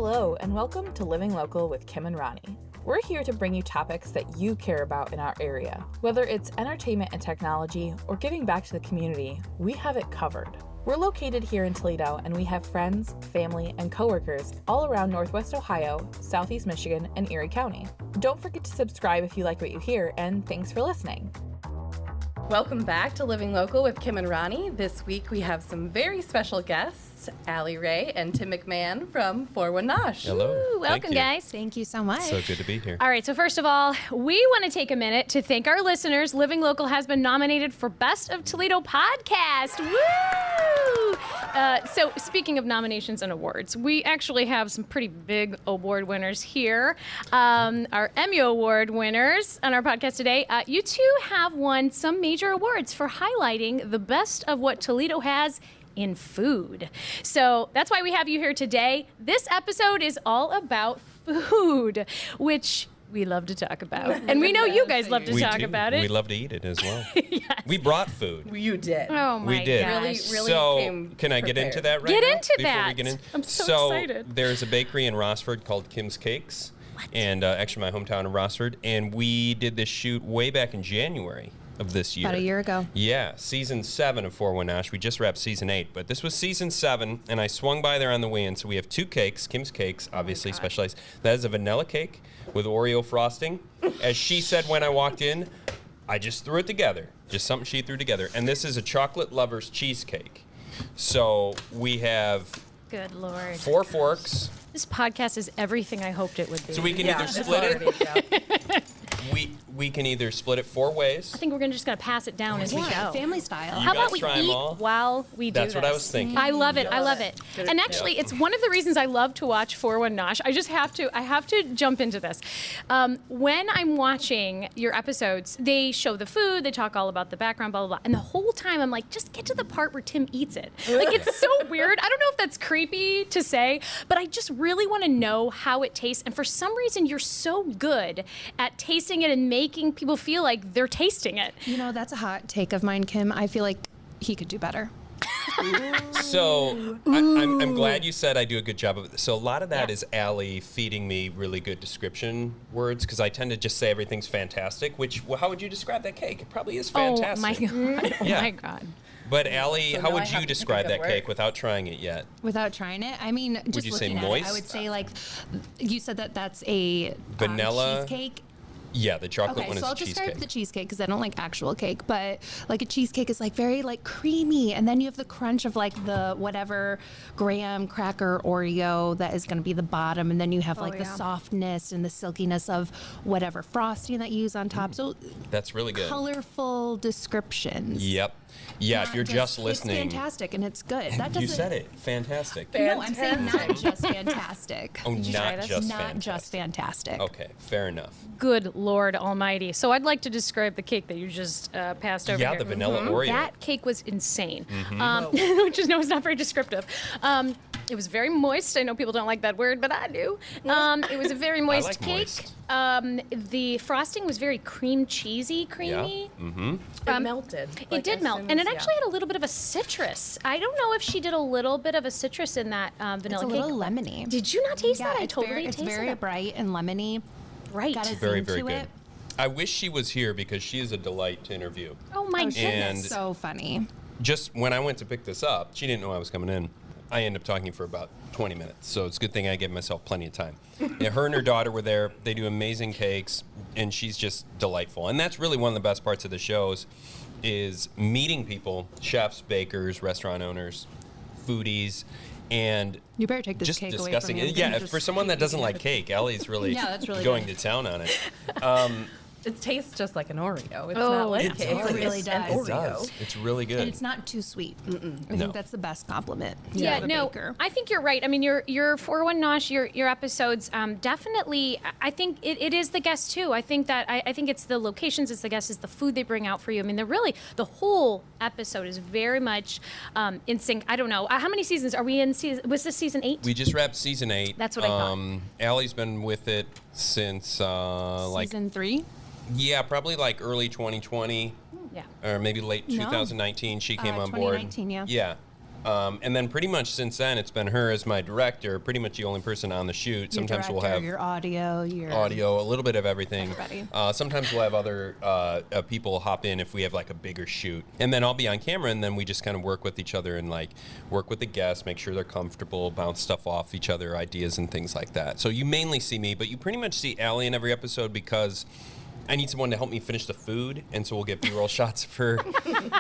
Hello, and welcome to Living Local with Kim and Rani. We're here to bring you topics that you care about in our area. Whether it's entertainment and technology or giving back to the community, we have it covered. We're located here in Toledo, and we have friends, family, and coworkers all around Northwest Ohio, Southeast Michigan, and Erie County. Don't forget to subscribe if you like what you hear, and thanks for listening. Welcome back to Living Local with Kim and Rani. This week we have some very special guests, Allie and Tim McMahon from Four One Nosh. Hello. Ooh, welcome, guys. Thank you so much. So good to be here. All right, so first of all, we want to take a minute to thank our listeners. Living Local has been nominated for Best of Toledo Podcast. Woo! So speaking of nominations and awards, we actually have some pretty big award winners here. Our Emmy Award winners on our podcast today. You two have won some major awards for highlighting the best of what Toledo has in food. So that's why we have you here today. This episode is all about food, which we love to talk about. And we know you guys love to talk about it. We love to eat it as well. Yes. We brought food. You did. Oh my We did. gosh. Really So came can I get prepared. into that right Get now? into before that. We get in? I'm so excited. There's a bakery in Rossford called Kim's Cakes. And actually my hometown of Rossford. And we did this shoot way back in January of this year. About a year ago. Yeah, season 7 of Four One Nosh. We just wrapped season 8, but this was season 7, and I swung by there on the way in. So we have 2 cakes, Kim's Cakes, obviously specialized. That is a vanilla cake with Oreo frosting. As she said when I walked in, I just threw it together. Just something she threw together. And this is a chocolate lover's cheesecake. So we have Good Lord. 4 forks. This podcast is everything I hoped it would be. So we can either split it. We can either split it 4 ways. I think we're just going to pass it down as we go. Family style. How guys about we try 'em eat all? while we do That's what I was thinking. I love it. I love it. Good. And actually, it's one of the reasons I love to watch Four One Nosh. I have to jump into this. When I'm watching your episodes, they show the food, they talk all about the background, blah, blah, blah. And the whole time I'm like, just get to the part where Tim eats it. Like, it's so weird. I don't know if that's creepy to say, but I just really want to know how it tastes. And for some reason, you're so good at tasting it and making people feel like they're tasting it. You know, that's a hot take of mine, Kim. I feel like he could do better. So I'm glad you said I do a good job of it. So a lot of that is Allie feeding me really good description words because I tend to just say everything's fantastic, which, well, how would you describe that cake? It probably is fantastic. Oh, my God. Oh, Yeah. my God. But Allie, So how now I would have you to describe think that of cake words. without trying it yet? Without trying it, I mean, just you say looking at moist? it, I would say like, you said that's a Vanilla? cheesecake. Yeah, the chocolate Okay, one is so I'll a cheesecake. describe the cheesecake because I don't like actual cake, but like a cheesecake is like very like creamy, and then you have the crunch of like the whatever graham cracker Oreo that is going to be the bottom, and then you have like the softness and the silkiness of whatever frosting that you use on top. So That's really good. colorful descriptions. Yep. Yeah, if Not you're just It's listening. fantastic and it's good. That doesn't. You said it. Fantastic. No, I'm saying not just fantastic. Oh, you try not this? just Not fantastic. just fantastic. Okay, fair enough. Good Lord Almighty. So I'd like to describe the cake that you just passed over Yeah, here. the vanilla Oreo. That cake was insane, which is no, it's not very descriptive. It was very moist. I know people don't like that word, but I do. It was a very moist like cake. moist. The frosting was very creamy. It melted. It did melt, and it actually had a little bit of a citrus. I don't know if she did a little bit of a citrus in that It's vanilla a cake. little lemony. Did you not taste that? I it's totally very, it's tasted very it. bright and lemony. Right. Got a Very, zing very to good. it. I wish she was here because she is a delight to interview. Oh my goodness. And So funny. just when I went to pick this up, she didn't know I was coming in. I ended up talking for about 20 minutes, so it's a good thing I gave myself plenty of time. Yeah, her and her daughter were there. They do amazing cakes, and she's just delightful. And that's really one of the best parts of the shows is meeting people, chefs, bakers, restaurant owners, foodies, and You better take this just cake away discussing from me. it. Yeah, for someone that doesn't like cake, Allie's really, Yeah, that's really going good. to town on it. It tastes just like an Oreo. It's Oh, not like it cake. does. It really It's an does. It Oreo. does. It's really good. And it's not too sweet. I No. think that's the best compliment. Yeah, of a no, baker. I think you're right. I mean, your 401 Nosh, your episodes, definitely. I think it is the guests too. I think that I think it's the locations, it's the guests, it's the food they bring out for you. I mean, they're really the whole episode is very much in sync. I don't know how many seasons are we in? Was this season 8? We just wrapped season 8. That's what I thought. Allie's been with it since Season 3. probably like early 2020 Yeah. or maybe late No. 2019. She came on board. 2019, yeah. Yeah. And then pretty much since then, it's been her as my director, pretty much the only person on the shoot. Sometimes we'll have your audio, a little bit of everything. Everybody. Sometimes we'll have other people hop in if we have like a bigger shoot. And then I'll be on camera, and then we just kind of work with each other and like work with the guests, make sure they're comfortable, bounce stuff off each other, ideas and things like that. So you mainly see me, but you pretty much see Allie in every episode because I need someone to help me finish the food, and so we'll get B-roll shots for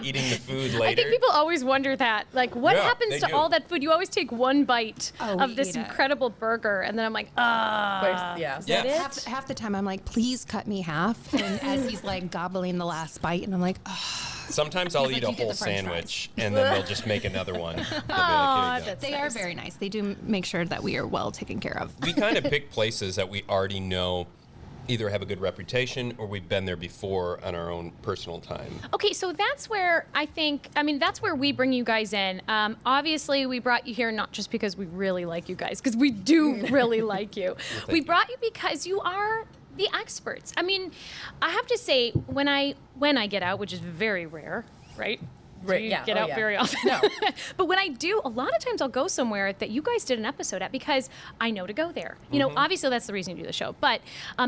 eating the food later. I think people always wonder that. Like, what happens to all that food? You always take one bite of this incredible burger, and then I'm like, is that it? Half the time I'm like, please cut me half. And as he's like gobbling the last bite, and I'm like, Sometimes I'll eat a whole sandwich, and then they'll just make another one. They'll be like, here you go. They are very nice. They do make sure that we are well taken care of. We kind of pick places that we already know either have a good reputation or we've been there before on our own personal time. Okay, so that's where that's where we bring you guys in. Obviously, we brought you here not just because we really like you guys, because we do really like you. We brought you because you are the experts. I mean, I have to say, when I get out, which is very rare, right? Get out very often. No. But when I do, a lot of times I'll go somewhere that you guys did an episode at because I know to go there. You know, obviously that's the reason you do the show, but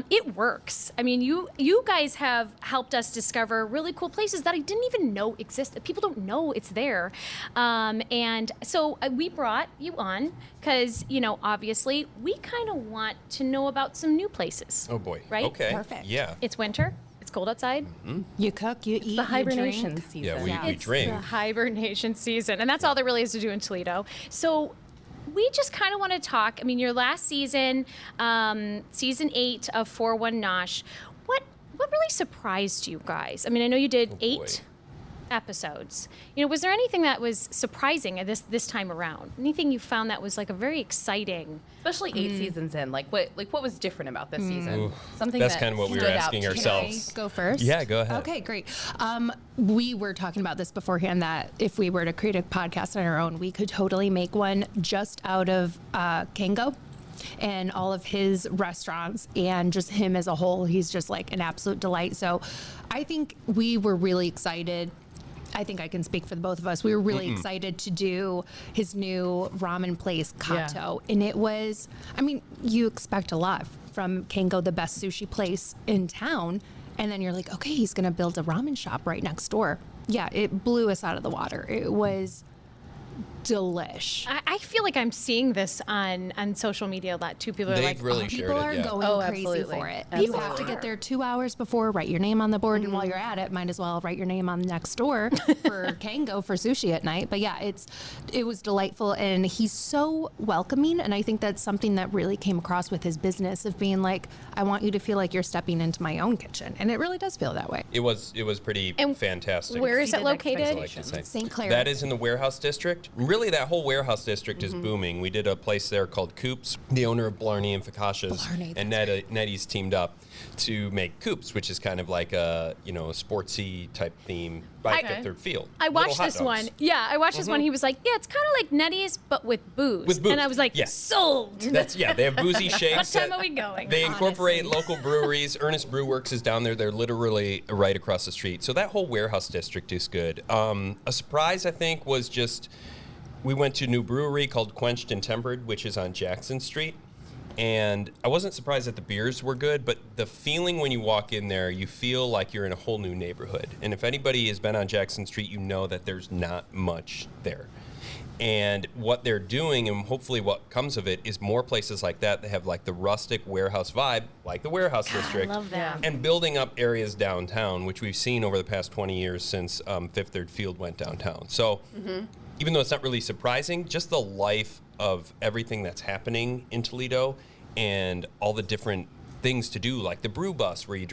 it works. I mean, you guys have helped us discover really cool places that I didn't even know existed. People don't know it's there. And so we brought you on because, you know, obviously we kind of want to know about some new places. Oh boy. Right? Okay. Perfect. Yeah. It's winter. It's cold outside. You cook, you eat, the hibernation you drink. season. Yeah, we drink. The hibernation season, and that's all there really is to do in Toledo. So we just kind of want to talk. I mean, your last season, season 8 of 4 One Nosh. What really surprised you guys? I mean, I know you did 8 episodes. You know, was there anything that was surprising at this time around? Anything you found that was like a very exciting, especially 8 seasons in? Like what was different about this season? Something That's that kind of what we were asking ourselves. Can I go first? Yeah, go ahead. Okay, great. We were talking about this beforehand that if we were to create a podcast on our own, we could totally make one just out of Kango and all of his restaurants and just him as a whole. He's just like an absolute delight. So I think we were really excited. I think I can speak for the both of us. We were really excited to do his new ramen place, Kato. And it was, I mean, you expect a lot from Kango, the best sushi place in town. And then you're like, okay, he's going to build a ramen shop right next door. Yeah, it blew us out of the water. It was delish. I feel like I'm seeing this on social media a lot too. People are like, really people are going crazy absolutely. for it. Absolutely. You have to get there 2 hours before, write your name on the board, and while you're at it, might as well write your name on next door for Kango for sushi at night. But yeah, it was delightful, and he's so welcoming, and I think that's something that really came across with his business of being like, I want you to feel like you're stepping into my own kitchen, and it really does feel that way. It was pretty fantastic. Where is it located? St. Clair. That is in the warehouse district. Really, that whole warehouse district is booming. We did a place there called Coops. The owner of Blarney and Fakasha's and Nettie's teamed up to make Coops, which is kind of like a sportsy type theme by Fifth Third Field. I watched this one. Yeah, I watched this one. He was like, yeah, it's kind of like Nettie's, but with booze. With booze. And I was like, sold. They have boozy shakes. What time are we going? They incorporate local breweries. Ernest Brew Works is down there. They're literally right across the street. So that whole warehouse district is good. A surprise, I think, was just we went to a new brewery called Quenched and Tempered, which is on Jackson Street. And I wasn't surprised that the beers were good, but the feeling when you walk in there, you feel like you're in a whole new neighborhood. And if anybody has been on Jackson Street, you know that there's not much there. And what they're doing, and hopefully what comes of it, is more places like that have like the rustic warehouse vibe, like the warehouse district. I love that. And building up areas downtown, which we've seen over the past 20 years since Fifth Third Field went downtown. So even though it's not really surprising, just the life of everything that's happening in Toledo and all the different things to do, like the brew bus, where you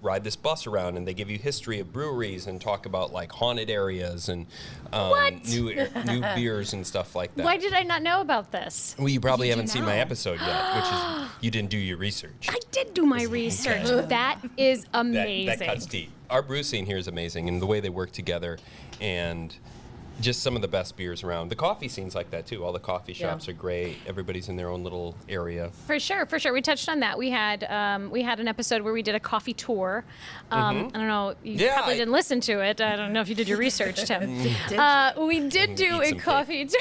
ride this bus around and they give you history of breweries and talk about like haunted areas and new beers and stuff like that. Why did I not know about this? Well, you probably haven't seen my episode yet, which is you didn't do your research. I did do my research. That is amazing. That cuts deep. Our brew scene here is amazing, and the way they work together, and just some of the best beers around. The coffee scene's like that too. All the coffee shops are great. Everybody's in their own little area. For sure. We touched on that. We had an episode where we did a coffee tour. I don't know. You probably didn't listen to it. I don't know if you did your research, Tim. We did do a coffee tour.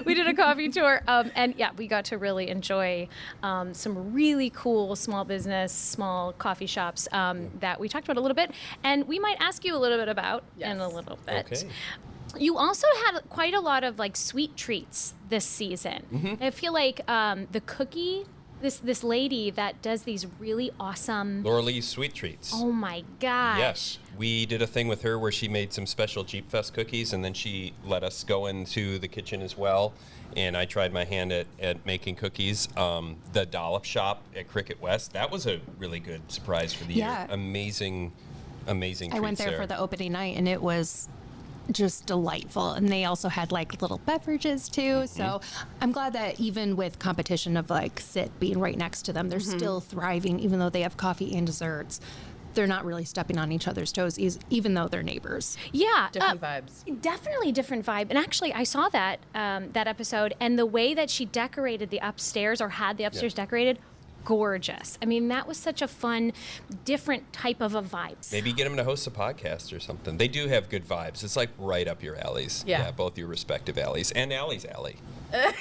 We did a coffee tour, and we got to really enjoy some really cool small business, small coffee shops that we talked about a little bit, and we might ask you a little bit about in a little bit. Okay. You also had quite a lot of like sweet treats this season. I feel like the cookie. This lady that does these really awesome Laura Lee's Sweet Treats. Oh my gosh. Yes. We did a thing with her where she made some special Jeep Fest cookies, and then she let us go into the kitchen as well. And I tried my hand at making cookies. The Dollop Shop at Cricket West, that was a really good surprise for the year. Amazing treats. I went there for the opening night, and it was just delightful. And they also had like little beverages too. So I'm glad that even with competition of like Sit being right next to them, they're still thriving, even though they have coffee and desserts. They're not really stepping on each other's toes, even though they're neighbors. Yeah. Different vibes. Definitely different vibe. And actually, I saw that episode, and the way that she decorated the upstairs, or had the upstairs decorated, gorgeous. I mean, that was such a fun, different type of a vibe. Maybe get them to host a podcast or something. They do have good vibes. It's like right up your alleys. Yeah, both your respective alleys. And Allie's alley.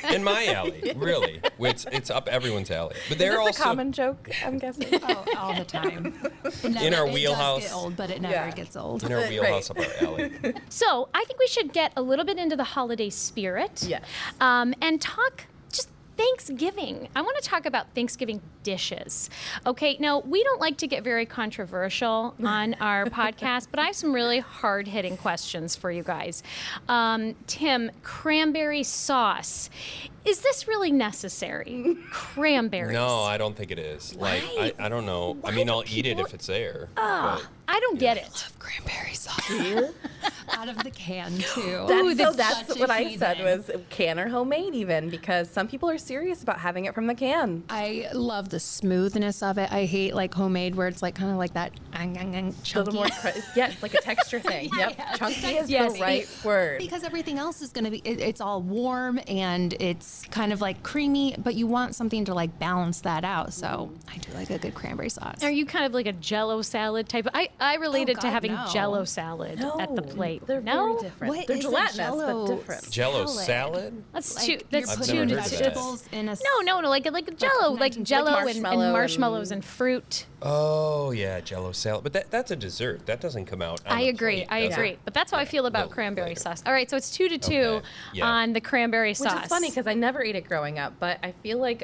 And my alley, really. It's up everyone's alley. But they're also a common joke, I'm guessing. Oh, all the time. In our wheelhouse. It does get old, but it never gets old. In our wheelhouse up our alley. So I think we should get a little bit into the holiday spirit. Yes. And talk just Thanksgiving. I want to talk about Thanksgiving dishes. Okay, now we don't like to get very controversial on our podcast, but I have some really hard-hitting questions for you guys. Tim, cranberry sauce. Is this really necessary? Cranberries. No, I don't think it is. Like, I don't know. I mean, I'll eat it if it's there. I don't get it. I love cranberry sauce. Out of the can, too. That's what I said was can or homemade even, because some people are serious about having it from the can. I love the smoothness of it. I hate like homemade where it's like kind of like that chunky. A little more, it's like a texture thing. Chunky is the right word. Because everything else is going to be, it's all warm and it's kind of like creamy, but you want something to like balance that out. So I do like a good cranberry sauce. Are you kind of like a Jello salad type? I related to having Jello salad at the plate. They're very different. What They're is a gelatinous, Jello but different. Jello salad? That's Like that's I've two never to heard of two. that. vegetables in a No, like a Jello, like Jello and marshmallows and fruit. Oh, yeah, Jello salad. But that's a dessert. That doesn't come out on I the agree. plate, does it? But that's how I feel about Little cranberry later. sauce. All right, so it's 2-2 Okay, yeah. on the cranberry sauce. Which is funny because I never ate it growing up, but I feel like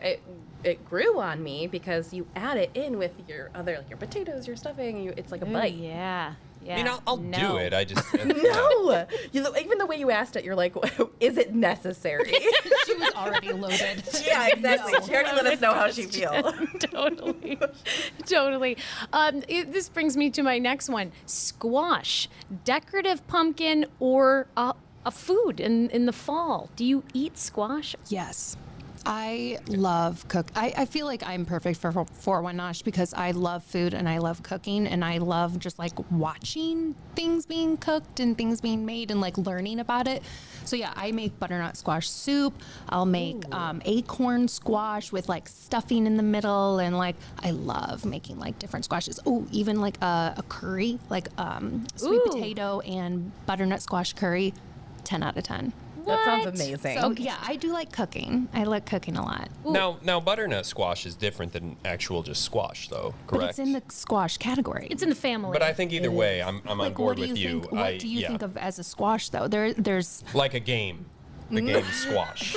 it grew on me because you add it in with your other, like your potatoes, your stuffing. It's like a bite. Yeah. I mean, I'll do it. I just... No! Even the way you asked it, you're like, is it necessary? She was already loaded. Yeah, exactly. She already let us know how she feels. Totally. This brings me to my next one. Squash, decorative pumpkin, or a food in the fall. Do you eat squash? Yes. I love cook. I feel like I'm perfect for Four One Nosh because I love food and I love cooking and I love just like watching things being cooked and things being made and like learning about it. So yeah, I make butternut squash soup. I'll make acorn squash with like stuffing in the middle, and like I love making like different squashes. Oh, even like a curry, like sweet potato and butternut squash curry. 10 out of 10. That sounds amazing. So yeah, I do like cooking. I like cooking a lot. Now butternut squash is different than actual just squash, though, correct? But it's in the squash category. It's in the family. But I think either way, I'm on board with you. What do you think of as a squash, though? There's like a game. The game squash.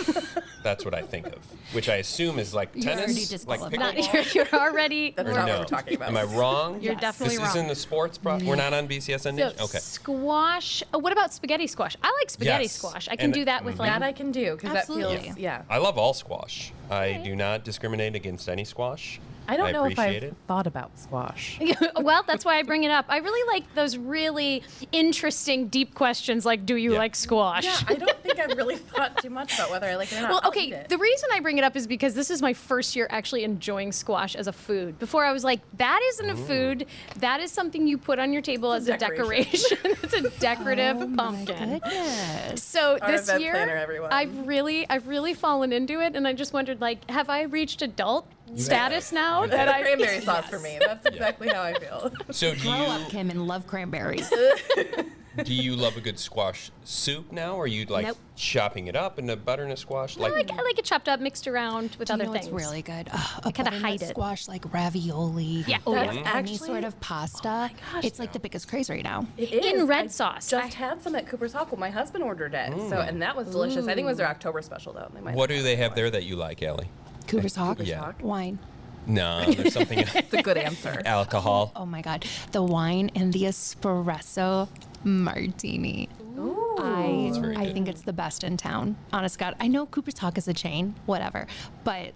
That's what I think of. Which I assume is like You're already tennis, like disqualified. pickleball. You're already. That's Or not no? what we're talking about. Am I wrong? You're definitely This wrong. is in the sports. We're not on BCSN. So Okay. squash. What about spaghetti squash? I like spaghetti Yes. squash. I can And- do that with like. That I can do because that Absolutely. feels, yeah. I love all squash. I do not discriminate against any squash. I don't know if appreciate I've it. thought about squash. Well, that's why I bring it up. I really like those really interesting, deep questions like, do you like squash? Yeah, I don't think I've really thought too much about whether I like it or not. Well, I'll eat okay, it. the reason I bring it up is because this is my first year actually enjoying squash as a food. Before I was like, that isn't a food. That is something you put on your table as a decoration. It's a decorative pumpkin. Goodness. So Our this event year, planner, everyone. I've really fallen into it, and I just wondered, like, have I reached adult status now that I Cranberry sauce for me. That's exactly how I feel. So do Grow up, you Kim, and love cranberries. love a good squash soup now, or are you like Nope. chopping it up into butternut squash? I like it chopped up, mixed around with Do you other know things. what's really good? A kinda butternut hide it. squash, like ravioli. Yeah. or That's any actually- sort of pasta. It's like the biggest craze right now. It In is. red I sauce. Just had some at Cooper's Hawk. Well, my husband ordered it, and that was delicious. I think it was their October special though. They might What do they have there that you like, Allie? Cooper's Hawk. Yeah. Wine. No, there's something It's a good answer. alcohol. Oh my God. The wine and the espresso martini. very I good. think it's the best in town. Honest God. I know Cooper's Hawk is a chain, whatever, but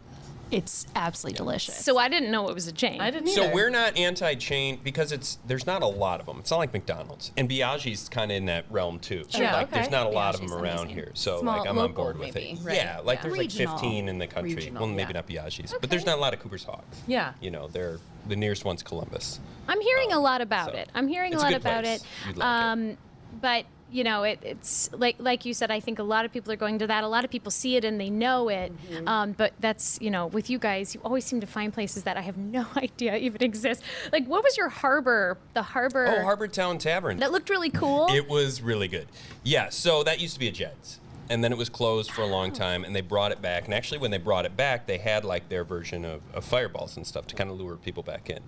it's absolutely delicious. So I didn't know it was a chain. I didn't either. So we're not anti-chain because there's not a lot of them. It's not like McDonald's, and Biaggi's kind of in that realm too. So Yeah, like okay. there's not a lot of Biaggi's them around amazing. here. So Small, like I'm on local board with maybe, it. right? Yeah, like Yeah. there's Regional. like 15 in the country. Regional, Well, maybe yeah. not Biaggi's, but there's not a lot of Cooper's Hawks. Yeah. You know, they're the nearest one's Columbus. I'm hearing a lot about so it. I'm hearing a it's a lot good about place. it. You'd like it. But you know, it's like you said. I think a lot of people are going to that. A lot of people see it and they know it. But that's with you guys, you always seem to find places that I have no idea even exist. Like, what was your harbor? The harbor. Oh, Harbor Town Tavern. That looked really cool. It was really good. Yeah, so that used to be a Jed's. And then it was closed for a long time, and they brought it back. And actually, when they brought it back, they had like their version of fireballs and stuff to kind of lure people back in.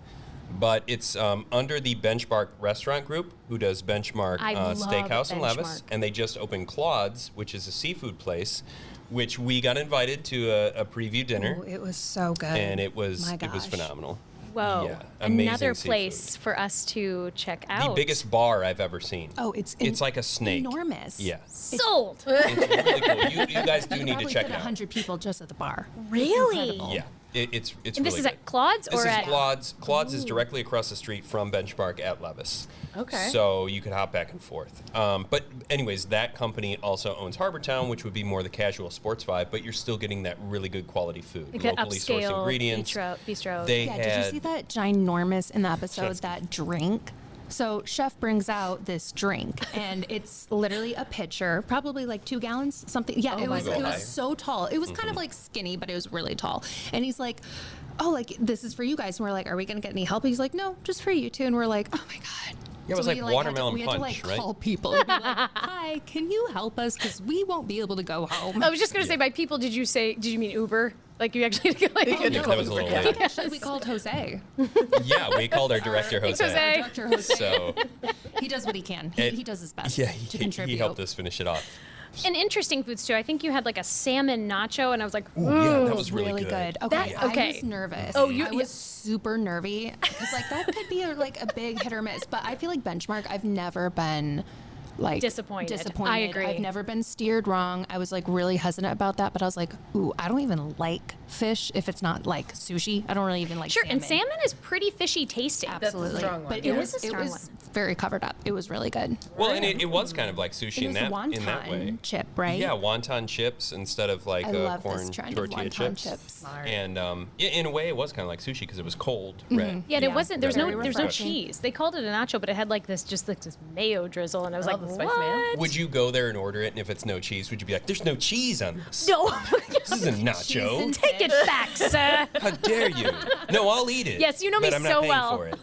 But it's under the Benchmark Restaurant Group, who does Benchmark I love Steakhouse in Levis. Benchmark. And they just opened Claude's, which is a seafood place, which we got invited to a preview dinner. Oh, it was so good. And it was My gosh. phenomenal. Whoa. Yeah, amazing Another seafood. place for us to check out. The biggest bar I've ever seen. Oh, it's like a snake. enormous. Yeah. Sold. It's really cool. You guys do need to Probably check fit it out. 100 people just at the bar. Really? Incredible. Yeah, it's And really this is good. at Claude's This or is at Claude's. Claude's is directly across the street from Benchmark at Levis. Okay. So you could hop back and forth. But anyways, that company also owns Harbor Town, which would be more the casual sports vibe, but you're still getting that really good quality food, like an locally sourced upscale ingredients. bistro. They Yeah, had. did you see that ginormous in the episode, That's- that drink? So chef brings out this drink, and it's literally a pitcher, probably like 2 gallons, something. Yeah, it my was goodness. so tall. It was kind of like skinny, but it was really tall. And he's like, "Oh, like this is for you guys." And we're like, "Are we gonna get any help?" He's like, "No, just for you two." And we're like, "Oh my god." Yeah, it was like we watermelon we had to punch, like right? call people and be like, "Hi, can you help us? Because we won't be able to go home." I was just gonna say, by people, did you mean Uber? Like you actually like, Yeah, that was a little weird. Actually, we called Jose. Yeah, we called our director Jose. Jose. Director Jose. So He does what he can. it- He does his best yeah, to he contribute. helped us finish it off. And interesting foods too. I think you had like a salmon nacho, and I was like, Ooh, yeah, that was really, good. good. Okay, okay. I was nervous. Oh, you- I was super nervy because like that could be like a big hit or miss. But I feel like Benchmark, I've never been like Disappointed. I agree. I've never been steered wrong. I was like really hesitant about that, but I was like, ooh, I don't even like fish if it's not like sushi. I don't really even like sure. salmon. And salmon is pretty fishy tasting. Absolutely. strong one. But Yeah. it It was is a strong one. very covered up. It was really good. Well, and it was kind of like sushi It was in that way. wonton chip, right? Yeah, wonton chips instead of like I love this corn trend of tortilla wonton chips. chips. And yeah, in a way, it was kind of like sushi because it was cold, right? Yeah, and it Yeah. wasn't. There's no. Very There's no refreshing. cheese. They called it a nacho, but it had like this mayo drizzle, and I was like, the spice what? mayo? Would you go there and order it, and if it's no cheese, would you be like, "There's no cheese on this. No. This isn't nacho. Take it back, sir. How dare you? No, I'll eat it. Yes, you know me but I'm so not paying well. For it.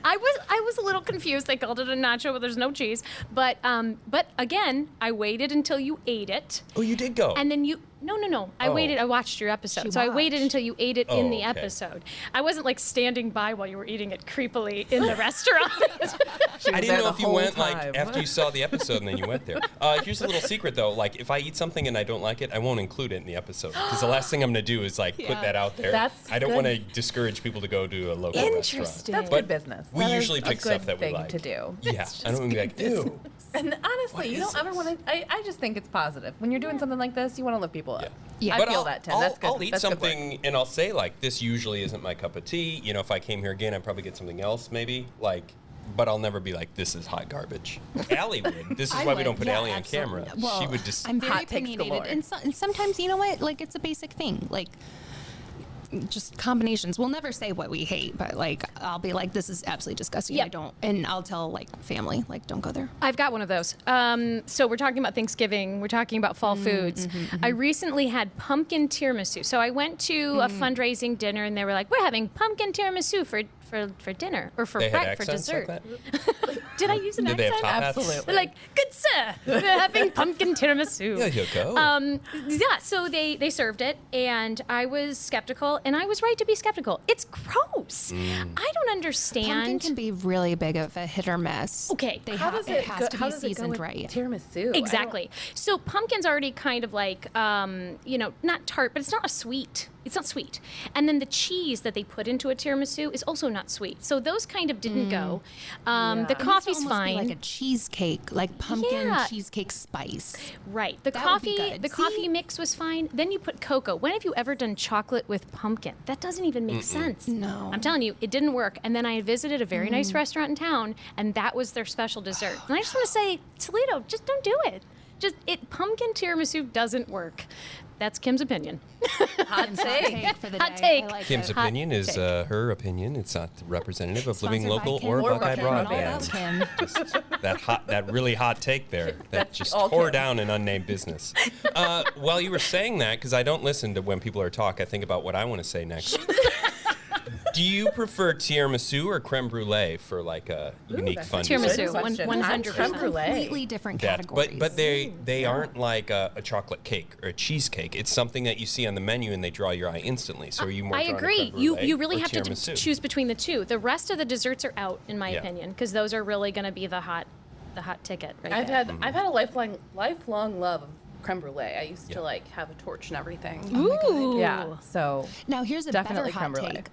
I was a little confused. They called it a nacho, but there's no cheese. But again, I waited until you ate it, Oh, you did go. and then you. No. I Oh. waited. I watched your episode, She so I waited watched. until you ate it Oh, in the okay. episode. I wasn't like standing by while you were eating it creepily in the restaurant. I didn't know if you went time. like after you saw the episode and then you went there. Here's a little secret though. Like if I eat something and I don't like it, I won't include it in the episode because the last thing I'm gonna do is like put that out there. That's I don't good. want to discourage people to go to a local restaurant. Interesting. That's But good business. we That is usually a pick stuff good that we thing like to do. Yeah, I don't want to be like, ew. And honestly, you don't ever want to. I just think it's positive when you're doing something like this. You want to lift people people up. Yeah. I But feel I'll, that, Tim. I'll, That's good. I'll eat That's good work. something and I'll say like, this usually isn't my cup of tea. You know, if I came here again, I'd probably get something else maybe. Like, but I'll never be like, this is hot garbage. Allie would. This is I why we would, don't put yeah, Allie on absolutely. camera. Well, She would just. I'm very Hot takes opinionated, galore. and sometimes, you know what? Like, it's a basic thing. Like, just combinations. We'll never say what we hate, but like, I'll be like, this is absolutely disgusting. Yep. I don't, and I'll tell like family, like, don't go there. I've got one of those. So we're talking about Thanksgiving. We're talking about fall foods. I recently had pumpkin tiramisu. So I went to a fundraising dinner, and they were like, "We're having pumpkin tiramisu for dinner or for They had for accents dessert." like that? Did I use an Did they have accent? top hats? Absolutely. They're like, "Good sir, we're having pumpkin tiramisu." Yeah, you go. Yeah, so they served it, and I was skeptical, and I was right to be skeptical. It's gross. I don't understand. Pumpkin can be really big of a hit or miss. Okay. They How have, does it has to how be does it go seasoned with right. Tiramisu. Exactly. So pumpkin's already kind of like, not tart, but it's not a sweet. It's not sweet. And then the cheese that they put into a tiramisu is also not sweet. So those kind of didn't go. The It needs to coffee's almost be fine. like a cheesecake, like pumpkin Yeah. cheesecake spice. Right. The That would be coffee good. the See? coffee mix was fine. Then you put cocoa. When have you ever done chocolate with pumpkin? That doesn't even make sense. No. I'm telling you, it didn't work. And then I visited a very nice restaurant in town, and that was their special dessert. And I just want to say, Toledo, just don't do it. Pumpkin tiramisu doesn't work. That's Kim's opinion. Hot take. For the Hot day. take. I like Kim's it. opinion is her opinion. It's not representative of Living Sponsored by Local Kim. or Or Buckeye Kim. Broadband. Kim. That really hot take there. That just all tore Kim. down an unnamed business. While you were saying that, because I don't listen to when people are talk, I think about what I want to say next. Do you prefer tiramisu or creme brulee for like a unique that's fun a Tiramisu, dessert? Good question. 100%. Creme brulee. Completely different That, categories. but they aren't like a chocolate cake or a cheesecake. It's something that you see on the menu and they draw your eye instantly. So are you more I drawn to agree. creme You brulee really or have to tiramisu? choose between the two. The rest of the desserts are out, in my Yeah. opinion, because those are really going to be the hot ticket right I've there. had a lifelong love of creme brulee. I used to like have a torch and everything. Ooh. Yeah. So now here's a definitely better hot creme brulee. take.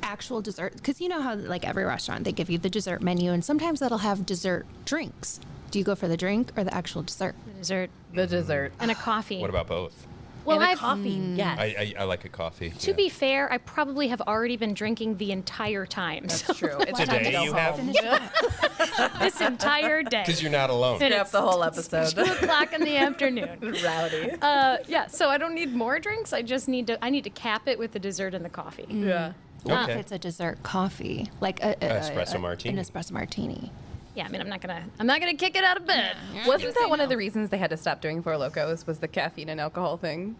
Actual dessert, because you know how like every restaurant they give you the dessert menu, and sometimes that'll have dessert drinks. Do you go for the drink or the actual dessert? Dessert The dessert. and a coffee. What about both? Well, and a I've coffee. Yes. I like a coffee. To be fair, I probably have already been drinking the entire time. That's true. It's time to Today go you home. have? This entire day. Because you're not alone. And Stay up it's the whole episode. 2:00 in the afternoon. Rowdy. Yeah, so I don't need more drinks. I need to cap it with the dessert and the coffee. Yeah. What if Okay. it's a dessert coffee, like a Espresso martini. An espresso martini. Yeah, I mean, I'm not gonna kick it out of bed. Wasn't that one of the reasons they had to stop doing Four Locos was the caffeine and alcohol thing?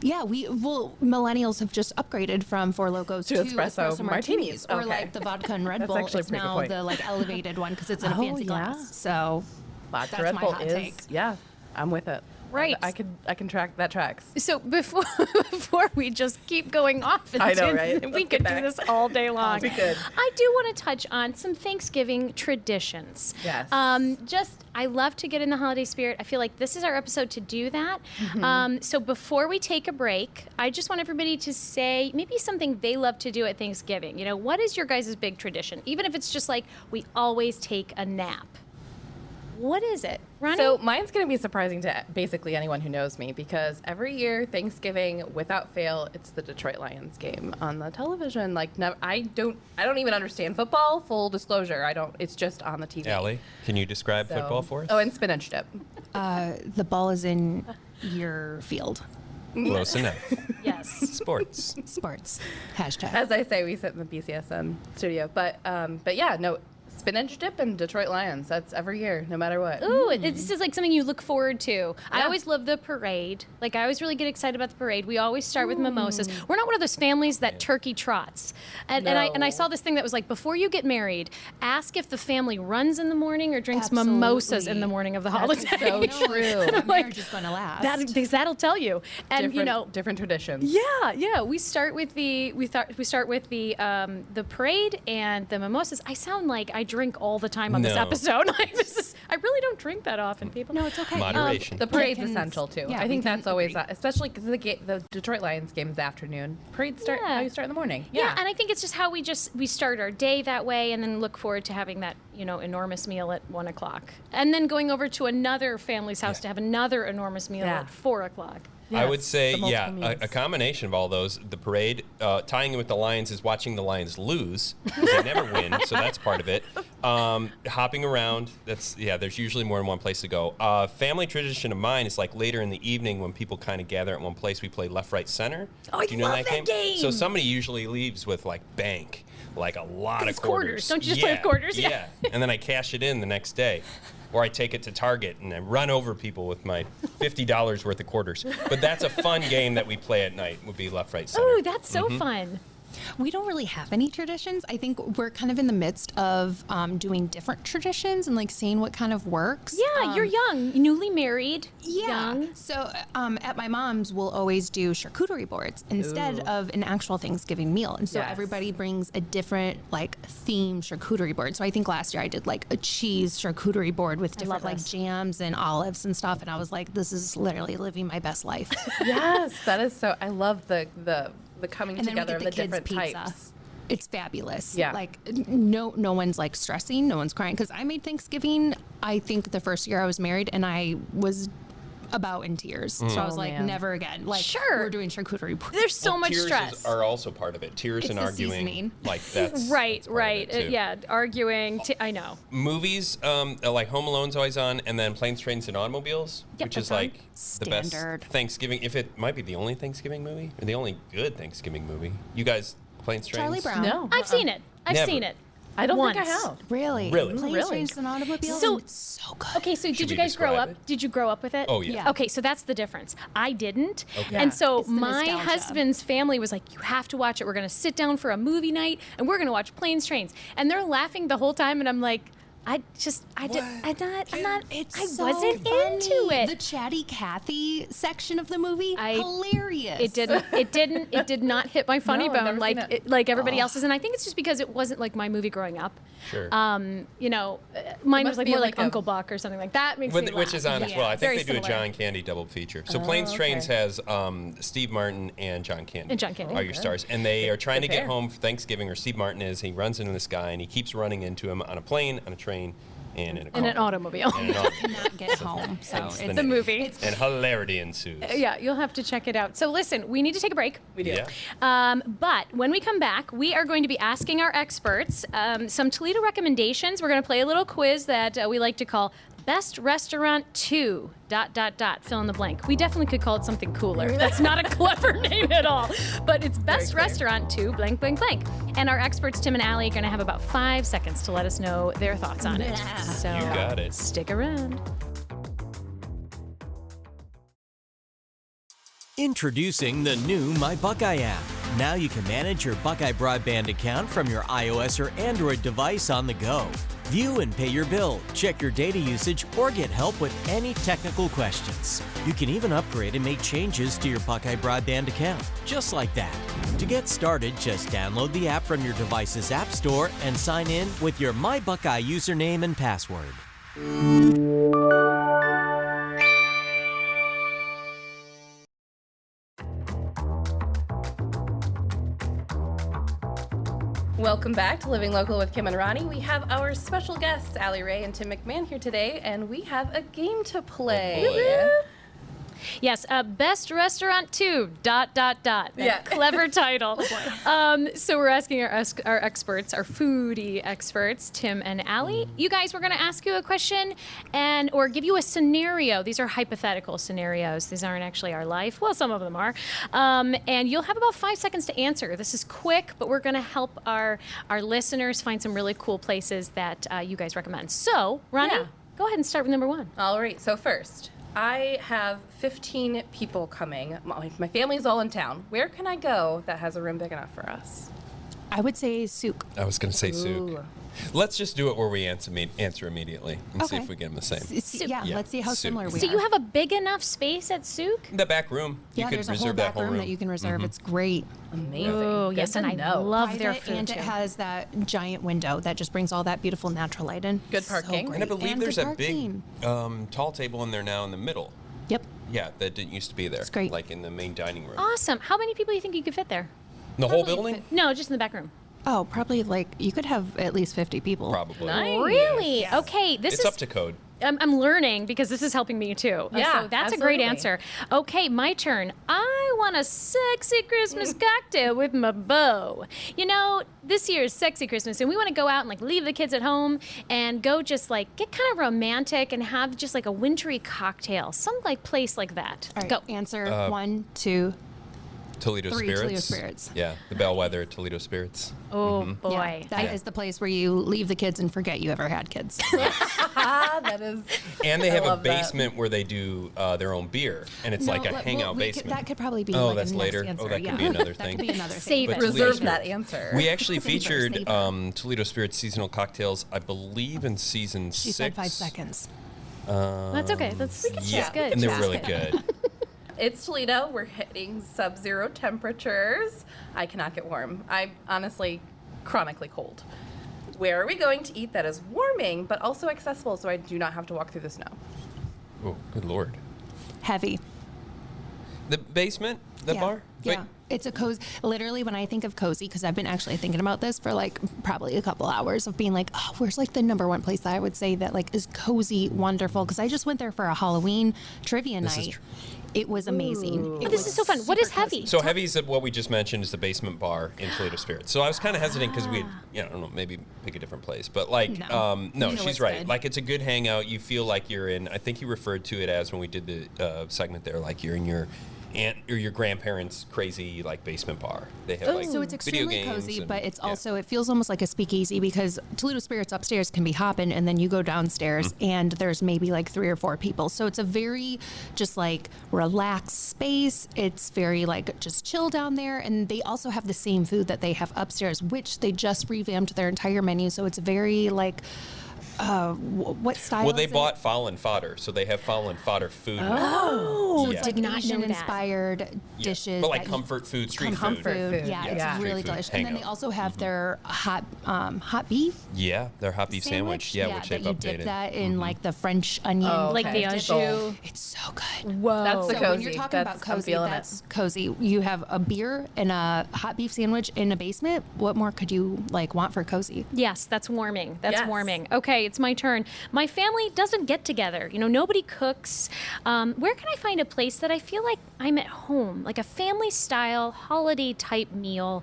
Yeah, millennials have just upgraded from Four Locos To espresso martinis. or Okay. like the vodka and Red That's Bull. actually a It's pretty good now point. the like elevated one because it's in a Oh, fancy yeah. glass. So Vodka That's Red my Bull hot is take. yeah. I'm with it. Right. I can track that tracks. So before we just keep going off, I know, right? we Let's could get do back. this all day long. We could. I do want to touch on some Thanksgiving traditions. Yes. I love to get in the holiday spirit. I feel like this is our episode to do that. So before we take a break, I just want everybody to say maybe something they love to do at Thanksgiving. You know, what is your guys' big tradition? Even if it's just like we always take a nap. What is it, Ronnie? So mine's going to be surprising to basically anyone who knows me because every year Thanksgiving, without fail, it's the Detroit Lions game on the television. Like, I don't even understand football. Full disclosure, I don't. It's just on the TV. Allie, can you describe So- football for us? Oh, and spinach dip. the ball is in your field. Close enough. yes. Sports. Sports. Hashtag. As I say, we sit in the BCSN studio. But yeah, no. Spinach dip and Detroit Lions. That's every year, no matter what. Ooh, this is like something you look forward to. I always love the parade. Like, I always really get excited about the parade. We always start with mimosas. We're not one of those families that turkey trots. And I No. saw this thing that was like, before you get married, ask if the family runs in the morning or drinks mimosas in the morning of the holiday. so true. That marriage is going to last. That'll tell you. And different traditions. yeah. We start with the parade and the mimosas. I sound like I drink all the time on this No. episode. Like, I really don't drink that often, people. no, it's okay. Moderation. The parade's can- essential too. yeah, I we think can that's always, agree. especially because the Detroit Lions game is afternoon. Parade start Yeah. how you start in the morning. Yeah, and I think it's just how we start our day that way, and then look forward to having that enormous meal at 1:00, and then going over to another family's house to have another enormous meal Yeah. at 4:00. I would say, the multiple means. a combination of all those. The parade, tying in with the Lions is watching the Lions lose. They never win, so that's part of it. Hopping around, there's usually more than one place to go. Family tradition of mine is like later in the evening when people kind of gather at one place, we play left, right, center. Oh, Do you know that game? So somebody usually leaves with like bank, like a lot of quarters. Don't you just play with quarters? Yeah, and then I cash it in the next day. Or I take it to Target and I run over people with my $50 worth of quarters. But that's a fun game that we play at night, would be left, right, center. Oh, that's so fun. We don't really have any traditions. I think we're kind of in the midst of doing different traditions and like seeing what kind of works. Yeah, you're young, newly married. Yeah. Young. So at my mom's, we'll always do charcuterie boards instead of an actual Thanksgiving meal. And so Yes. everybody brings a different like theme charcuterie board. So I think last year I did like a cheese charcuterie board with different like this. jams and olives and stuff. And I was like, this is literally living my best life. Yes, that is so. I love the coming And then we together get of the the kids' different pizza. types. It's fabulous. Yeah. Like no one's like stressing, no one's crying. Because I made Thanksgiving, I think the first year I was married, and I was about in tears. So I was like, man. never again. Like Sure. we're doing charcuterie boards. There's so much Tears stress. are also part of it. Tears It's and the arguing. seasoning. Like that's Right, that's part of right. it, too. Yeah, arguing. I know. Movies, like Home Alone's always on, and then Planes, Trains, and Automobiles, Yep, which is that's on. like the best Standard. Thanksgiving. If it might be the only Thanksgiving movie, or the only good Thanksgiving movie. You guys, Planes, Trains? Charlie Brown. No, I've seen it. I've Never. seen it. I don't Once. think I have. Really? Really? Planes, Really? Trains, and Automobiles? So- It's so good. Okay, so Should did you we guys grow describe up? it? Did you grow up with it? Oh, yeah. Yeah. Okay, so that's the difference. I didn't. Okay. Yeah. And so It's the my nostalgia. husband's family was like, you have to watch it. We're going to sit down for a movie night and we're going to watch Planes, Trains. And they're laughing the whole time. And I'm like, I'm not, It's I so wasn't funny. into it. The chatty Cathy section of the movie, I- hilarious. It did not hit my funny No, I've bone never seen it. like everybody else's. And I think it's just because it wasn't like my movie growing up. Sure. Mine must was like be more like like a- Uncle Buck or something like that. Makes me Which laugh. is on as Yeah, well. I think very they do a similar. John Candy double feature. So Planes, okay. Trains has Steve Martin and John Candy. And John Candy. are your stars. And they are trying to Good get pair. home for Thanksgiving, or Steve Martin is. He runs into this guy, and he keeps running into him on a plane, on a train, and in a car. In an automobile. And an automobile. Not get home. So Hence it's The movie. And hilarity ensues. Yeah, you'll have to check it out. So listen, we need to take a break. We do. Yeah. But when we come back, we are going to be asking our experts some Toledo recommendations. We're going to play a little quiz that we like to call Best Restaurant 2... Fill in the blank. We definitely could call it something cooler. That's not a clever name at all. But it's Best clear. Restaurant 2... blank, blank, blank. And our experts, Tim and Allie, are going to have about 5 seconds to let us know their thoughts on it. So You got it. stick around. Introducing the new My Buckeye app. Now you can manage your Buckeye broadband account from your iOS or Android device on the go. View and pay your bill, check your data usage, or get help with any technical questions. You can even upgrade and make changes to your Buckeye broadband account, just like that. To get started, just download the app from your device's app store and sign in with your My Buckeye username and password. Welcome back to Living Local with Kim and Rani. We have our special guests, Allie Ray and Tim McMahon, here today, and we have a game to play. Oh, boy. Yes, Best Restaurant 2... Yeah. Clever title. So we're asking our experts, our foodie experts, Tim and Allie. You guys, we're going to ask you a question or give you a scenario. These are hypothetical scenarios. These aren't actually our life. Well, some of them are. And you'll have about 5 seconds to answer. This is quick, but we're going to help our listeners find some really cool places that you guys recommend. So, Ronnie, Yeah. go ahead and start with number 1. All right, so first, I have 15 people coming. My family's all in town. Where can I go that has a room big enough for us? I would say souk. I was going to say souk. Ooh. Let's just do it where we answer immediately and see Okay. if we get them the same. Yeah, Yeah, let's see how souk. similar we So are. you have a big enough space at Souk? The back room. yeah, you could there's a reserve whole that back whole room that you can reserve. It's great. Amazing. Oh, Good yes, to and I know. love their Private, food and too. it has that giant window that just brings all that beautiful natural light in. Good So parking. great. And I believe And there's good a big parking. tall table in there now in the middle. Yep. Yeah, that didn't used to be there. It's great. Like in the main dining room. Awesome. How many people do you think you could fit there? The whole building? No, just in the back room. Oh, probably like you could have at least 50 people. Probably. Nice. Really? Okay, this It's is up to code. I'm learning because this is helping me too. Yeah, So that's a great absolutely. answer. Okay, my turn. I want a sexy Christmas cocktail with my beau. You know, this year is sexy Christmas, and we want to go out and like leave the kids at home and go just like get kind of romantic and have just like a wintry cocktail, some like place like that. All right, Go. answer 1, 2. Toledo 3 Spirits. Toledo Spirits. Yeah, the Bellwether Toledo Spirits. Oh Mm-hmm. boy. That is the place where you leave the kids and forget you ever had kids. That is. And they have a love that. basement where they do their own beer, and it's like a hangout basement. That could probably be Oh, like that's a next later? Oh, answer. that could yeah. be another That thing. could be another Save thing. it. But Toledo Reserve Spirit- that answer. We actually featured Save Toledo Spirit seasonal cocktails, I believe, in season 6. She said 5 seconds. That's okay. That's Yeah, good. and they were That's really good. It's Toledo. We're hitting sub-zero temperatures. I cannot get warm. I'm honestly chronically cold. Where are we going to eat that is warming but also accessible so I do not have to walk through the snow? Oh, good lord. Heavy. The basement, the Yeah. bar. Yeah. It's a cozy. Literally, when I think of cozy, because I've been actually thinking about this for like probably a couple hours of being like, oh, where's like the number one place that I would say that like is cozy, wonderful? Because I just went there for a Halloween trivia This is night. true. It was amazing. This is so fun. What is heavy? So Heavy's what we just mentioned is the basement bar in Toledo Spirit. So I was kind of hesitant because we, I don't know, maybe pick a different place. But like, No. no, You know she's it's right. good. Like it's a good hangout. You feel like you're in. I think you referred to it as when we did the segment there, like you're in your aunt or your grandparents' crazy like basement bar. They have like So it's video extremely games cozy, and- but it's yeah. also, it feels almost like a speakeasy because Toledo Spirits upstairs can be hopping and then you go downstairs and there's maybe like 3 or 4 people. So it's a very just like relaxed space. It's very like just chill down there. And they also have the same food that they have upstairs, which they just revamped their entire menu. So it's very like, what style Well, they is it? bought Fallen Fodder, so they have Fallen Fodder food. Oh, Yeah. did not know that. Asian-inspired dishes. But like that you- comfort food, street comfort food. food. Yeah, Yeah. it's Street really food delicious. And then they hangout. also have their hot beef Yeah, their hot beef sandwich. Yeah, which that they've you updated. dip that in like the French onion. Oh, Like the okay. au jus. It's so good. Whoa. That's the So cozy. when you're talking about I'm cozy, feeling that's cozy. You have a beer and a hot beef sandwich in a basement. What more could you like want for cozy? Yes, that's warming. That's Yes. warming. Okay, it's my turn. My family doesn't get together. You know, nobody cooks. Where can I find a place that I feel like I'm at home, like a family style holiday type meal,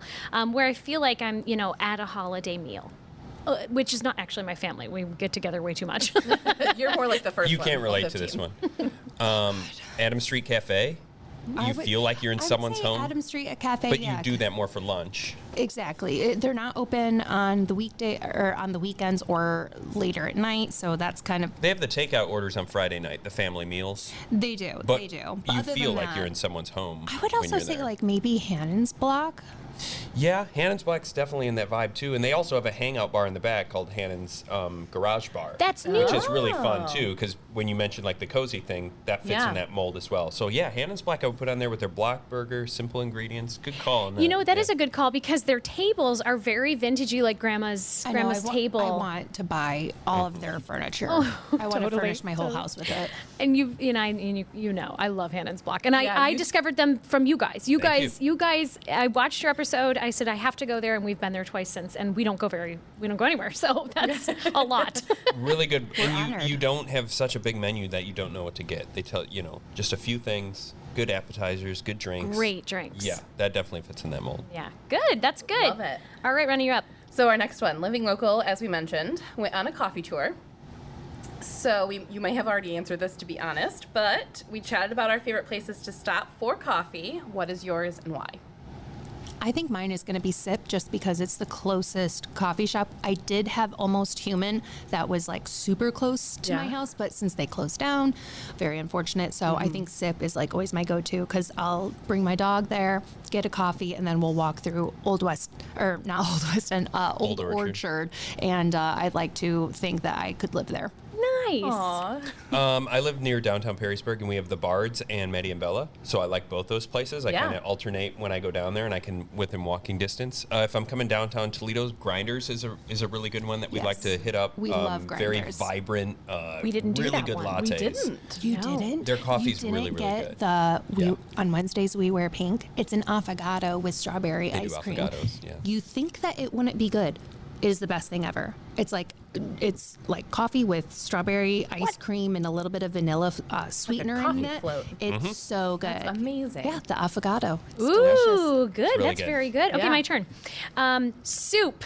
where I feel like I'm, you know, at a holiday meal? Which is not actually my family. We get together way too much. You're more like the first You one. can't relate of to this 15. one. Adam Street Cafe. I You would- feel like you're in I would someone's say home, Adam Street, a cafe. but yeah. you do that more for lunch. Exactly. They're not open on the weekday or on the weekends or later at night. So that's kind of They have the takeout orders on Friday night, the family meals. they do. But they do. you other feel than like that, you're in someone's home. I would when also you're say there. like maybe Hannon's Block. Yeah, Hannon's Black's definitely in that vibe too, and they also have a hangout bar in the back called Hannon's Garage Bar. That's new. Which is really fun too, because when you mentioned like the cozy thing, that fits Yeah. in that mold as well. So yeah, Hannon's Black I would put on there with their block burger, simple ingredients. Good call. On You know, that is yeah. a good call because their tables are very vintagey, like grandma's I know, table. I want to buy all of their furniture. I want to totally, furnish my whole house with it. And you know, I love Hannon's Block, and Yeah, I you- discovered them from you guys. You Thank guys. I watched your episode. I said I have to go there, and we've been there twice since, and we don't go anywhere. So that's a lot. Really good. And honored. you don't have such a big menu that you don't know what to get. They tell just a few things, good appetizers, good drinks. Great drinks. Yeah, that definitely fits in that mold. Yeah. Good. That's good. Love it. All right, Ronnie, you're up. So our next one, Living Local, as we mentioned, went on a coffee tour. So you may have already answered this, to be honest, but we chatted about our favorite places to stop for coffee. What is yours and why? I think mine is going to be Sip just because it's the closest coffee shop. I did have Almost Human that was like super close to my Yeah. house, but since they closed down, very unfortunate. So I think Sip is like always my go-to because I'll bring my dog there, get a coffee, and then we'll walk through Old West, or not Old West, and Old Orchard. Orchard. And I'd like to think that I could live there. Nice. Aw. I live near downtown Perrysburg, and we have the Bards and Maddie and Bella. So I like both those places. I Yeah. kind of alternate when I go down there, and I can within walking distance. If I'm coming downtown, Toledo's Grinders is a really good one that we'd like Yes. to hit up. We love Very Grinders. vibrant. We didn't do really that good one. lattes. We didn't. You No. didn't? Their coffee's you really, didn't really get good. The Yeah. on Wednesdays we wear pink. It's an affogato with strawberry They ice do cream. affogatos, yeah. You think that it wouldn't be good? It is the best thing ever. It's like it's like coffee with strawberry ice cream and a little bit of vanilla sweetener coffee in it. float. It's so good. That's amazing. Yeah, the affogato. It's Ooh, delicious. good. really That's good. very good. Okay, Yeah. my turn. Soup.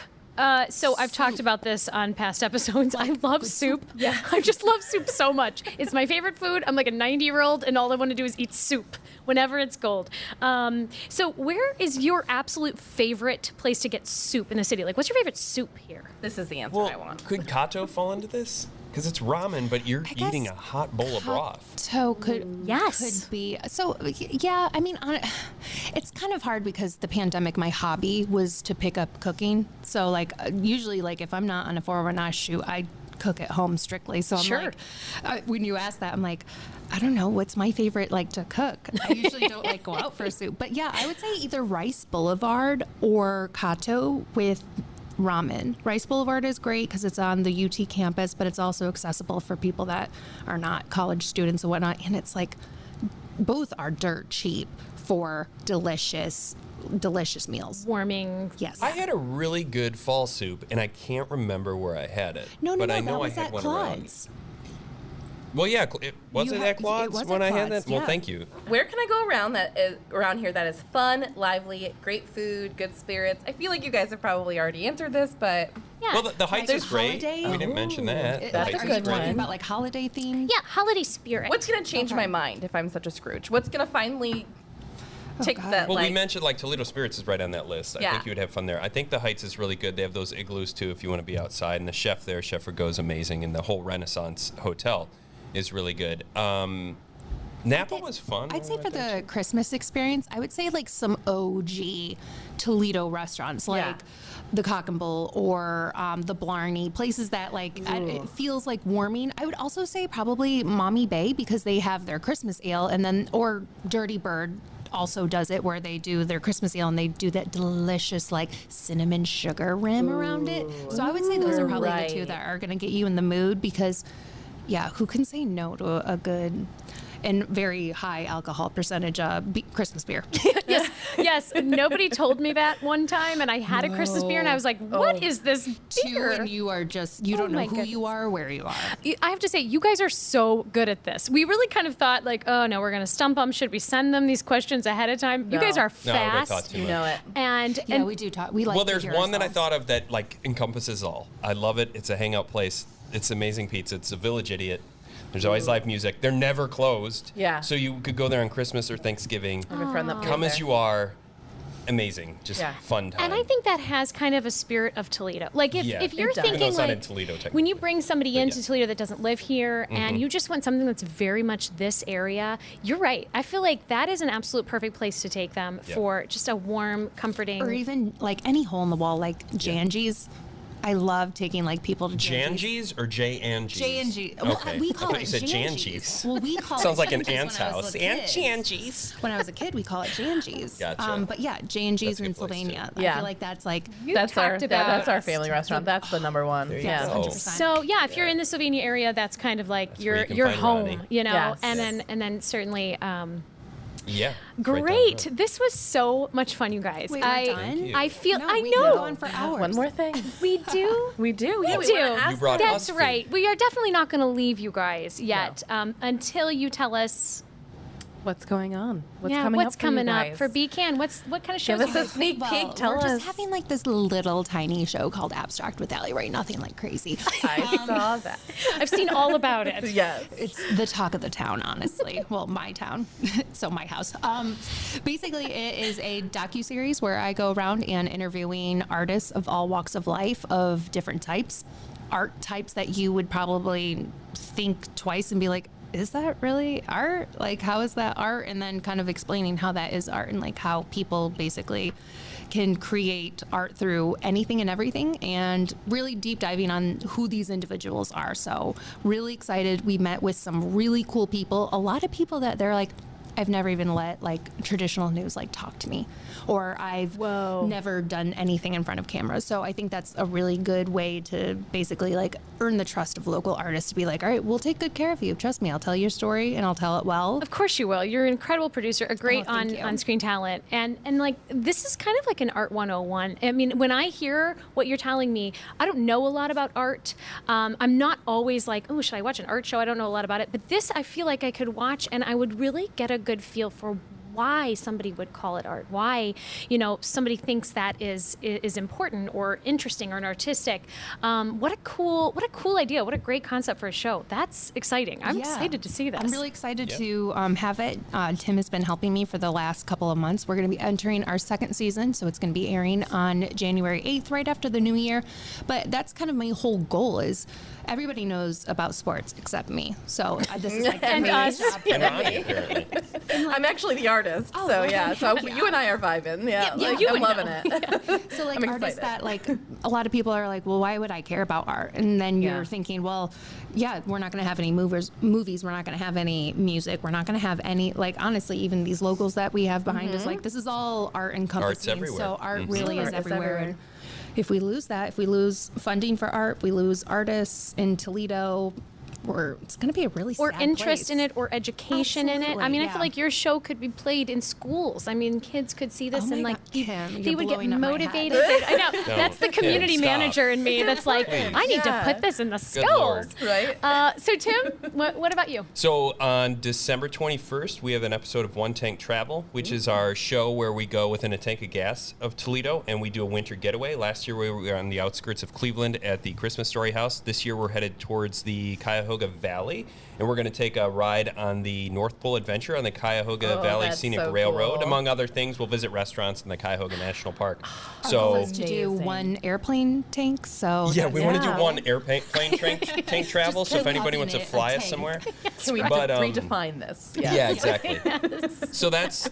So I've talked about this on past episodes. I love soup. Yeah. I just love soup so much. It's my favorite food. I'm like a 90-year-old, and all I want to do is eat soup whenever it's cold. So where is your absolute favorite place to get soup in the city? Like, what's your favorite soup here? This is the answer I Well, want. could Kato fall into this? Because it's ramen, but you're guess eating a hot bowl of broth. So could be so yeah. I mean, it's kind of hard because the pandemic. My hobby was to pick up cooking. So like usually like if I'm not on a 4 One Nosh shoot, I cook at home strictly. So I'm Sure. like, when you ask that, I'm like, I don't know what's my favorite like to cook. I usually don't like go out for soup, but yeah, I would say either Rice Boulevard or Kato with ramen. Rice Boulevard is great because it's on the UT campus, but it's also accessible for people that are not college students and whatnot. And it's like both are dirt cheap for delicious meals. Warming. Yes. I had a really good fall soup, and I can't remember where I had it. No, but I know that was I had at one around. Claude's. Well, yeah, was You it had- at Claude's it was when at I had Claude's, that? Well, yeah. thank you. Where can I go around here that is fun, lively, great food, good spirits? I feel like you guys have probably already answered this, but Yeah. Well, the Heights is great. holiday? We didn't mention that. It- The like, Heights are is you talking great. about like holiday themed? Yeah, holiday spirit. what's gonna change my mind if I'm such a Scrooge? What's gonna finally take God. that Well, like? we mentioned like Toledo Spirits is right on that list. I Yeah. think you would have fun there. I think the Heights is really good. They have those igloos too if you want to be outside. And the chef there, Chef Rigaud, is amazing. And the whole Renaissance Hotel is really good. Napa was fun. I'd say for the Christmas experience, I would say like some OG Toledo restaurants, like Yeah. the Cock and Bull or the Blarney, places that like it feels like warming. I would also say probably Mommy Bay because they have their Christmas ale, and then or Dirty Bird also does it where they do their Christmas ale and they do that delicious like cinnamon sugar rim around it. So I would say those are probably the two Right. that are going to get you in the mood because, yeah, who can say no to a good and very high alcohol percentage Christmas beer? Yes, nobody told me that one time, and I had a Christmas beer, and I was like, "What is this Two, beer?" and you are just, you don't know my who goodness. you are or where you are. I have to say, you guys are so good at this. We really kind of thought, like, oh no, we're gonna stump them. Should we send them these questions ahead of time? You No. guys are No, I would have thought fast, too you much. know it. and Yeah, we do talk. We like Well, to there's hear one that I ourselves. thought of that like encompasses all. I love it. It's a hangout place. It's amazing pizza. It's a Village Idiot. There's always live music. They're never closed. Yeah. So you could go there on Christmas or Thanksgiving. I have a friend that Come lives as there. you are. Amazing. Just Yeah. fun time. And I think that has kind of a spirit of Toledo. Like if, Yeah. if you're It does. Even though thinking it's not like in Toledo, technically. when you bring somebody But into yeah. Toledo that doesn't live here and you just want something that's very much this area, you're right. I feel like that is an absolute perfect place to take them Yeah. for just a warm, comforting. Or even like any hole in the wall, like Janji's. I love taking like people to Janji's. Janji's or J&G's? J&G. Well, Okay. we I call thought it you said Janji's. Janji's. Well, we call Sounds it like an Janji's aunt's when I was house. a Aunt kid. Janji's. When I was a kid, we call it Janji's. Gotcha. But yeah, Janji's That's a in good place, too. Sylvania. Yeah. I feel like that's like That's our talked about- that's our family restaurant. That's the number one. you Yeah. go. 100%. So yeah, if you're in the Sylvania area, that's kind of like where you can your find home, Ronnie. you know. Yes. And then certainly Yeah. great. This was so much fun, you guys. Wait, we're I done? Thank you. I feel No, I we could know go on for hours. One more thing. we do. We do. We Yeah, do. wanna ask You brought them. us That's food. right. We are definitely not going to leave you guys yet until you tell us What's going on? What's what's coming coming up up for for BCAN. What kind of shows? Give us you a guys- sneak Well, peek. Tell we're us. just having like this little tiny show called Abstract with Allie, right? Nothing like crazy. I saw that. I've seen all about it. Yes. It's the talk of the town, honestly. Well, my town, so my house. Basically, it is a docuseries where I go around and interviewing artists of all walks of life of different types, art types that you would probably think twice and be like, is that really art? Like, how is that art? And then kind of explaining how that is art and like how people basically can create art through anything and everything, and really deep diving on who these individuals are. So really excited. We met with some really cool people, a lot of people that they're like, I've never even let like traditional news like talk to me, or I've never done anything in front of cameras. So I think that's a really good way to basically like earn the trust of local artists to be like, all right, we'll take good care of you. Trust me, I'll tell your story and I'll tell it well. Of course you will. You're an incredible producer, a great thank you. on-screen talent. And like, this is kind of like an art 101. I mean, when I hear what you're telling me, I don't know a lot about art. I'm not always like, oh, should I watch an art show? I don't know a lot about it. But this, I feel like I could watch and I would really get a good feel for why somebody would call it art, why, you know, somebody thinks that is important or interesting or artistic. What a cool idea. What a great concept for a show. That's exciting. I'm excited to see this. I'm really excited to have it. Tim has been helping me for the last couple of months. We're going to be entering our second season, so it's going to be airing on January 8th, right after the new year. But that's kind of my whole goal is everybody knows about sports except me. So this is like and us. And Rani, apparently. I'm actually the artist, so yeah. So you and I are vibing. Yeah, like, I'm loving it. So like I'm artists excited. that like a lot of people are like, well, why would I care about art? And then you're thinking, well, yeah, we're not going to have any movies. We're not going to have any music. We're not going to have any, like, honestly, even these logos that we have behind us, like this is all art encompassing. Art's everywhere. So art really is Art is everywhere. everywhere. If we lose that, if we lose funding for art, if we lose artists in Toledo, it's going to be a really or sad interest place. in it or education in it. I mean, I yeah. feel like your show could be played in schools. I mean, kids could see this Oh my and like God, they Kim, you're would get blowing up my head. motivated. I know. That's the community Kim, stop. manager in me that's like, I need to put this in the schools. Lord. Right. So Tim, what about you? So on December 21st, we have an episode of One Tank Travel, which is our show where we go within a tank of gas of Toledo and we do a winter getaway. Last year we were on the outskirts of Cleveland at the Christmas Story House. This year we're headed towards the Cuyahoga Valley, and we're going to take a ride on the North Pole Adventure on the Cuyahoga Valley that's Scenic so Railroad. cool. Among other things, we'll visit restaurants in the Cuyahoga National Park. Our goal So is to do Amazing. one airplane tank. So yeah, we want to Yeah. do one airplane tank travel. So if anybody wants to fly us somewhere, Can we But, redefine this? Yeah. yeah, exactly. So that's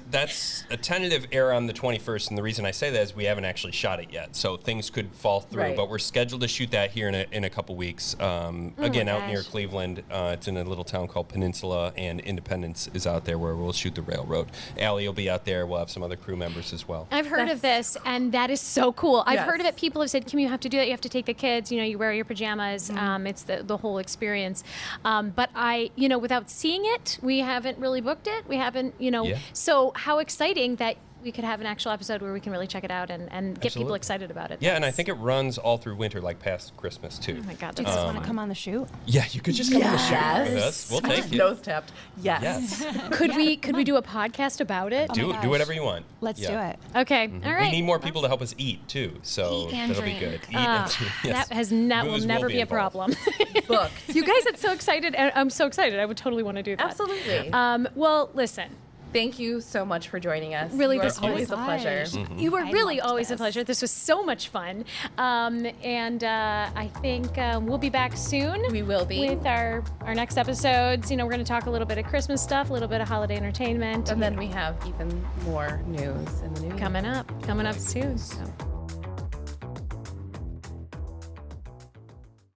a tentative air on the 21st, and the reason I say that is we haven't actually shot it yet, so things could fall through. Right. But we're scheduled to shoot that here in a couple weeks. Again, out near gosh. Cleveland, it's in a little town called Peninsula, and Independence is out there where we'll shoot the railroad. Allie will be out there. We'll have some other crew members as well. I've heard of this, and that is so cool. I've heard of Yes. it. People have said, Kim, you have to do that. You have to take the kids. You know, you wear your pajamas. It's the whole experience. But without seeing it, we haven't really booked it. We haven't, Yeah. So how exciting that we could have an actual episode where we can really check it out and get people Absolutely. excited about it. Yeah, and I think it runs all through winter, like past Christmas, too. Oh my God, do you that's guys so want to fun. come on the shoot? Yeah, you could just come on the shoot with us. We'll take you. Nose tapped. Yes. Yes. Could we do a podcast about it? Do gosh. whatever you want. Let's Yeah. do it. Okay, all right. We need more people to help us eat, too, so Eat and that'll be drink. good. Eat and drink, yes. That will Booze never be a involved. problem. Book. You guys, it's so excited. And I'm so excited. I would totally want to do that. Absolutely. Well, listen. Thank you so much for joining us. Really, you this are always a was pleasure. fun. You were I really loved always a this. pleasure. This was so much fun. I think we'll be back soon. We will be. With our next episodes. We're going to talk a little bit of Christmas stuff, a little bit of holiday entertainment. And then we have even more news in the new year. coming up soon. So.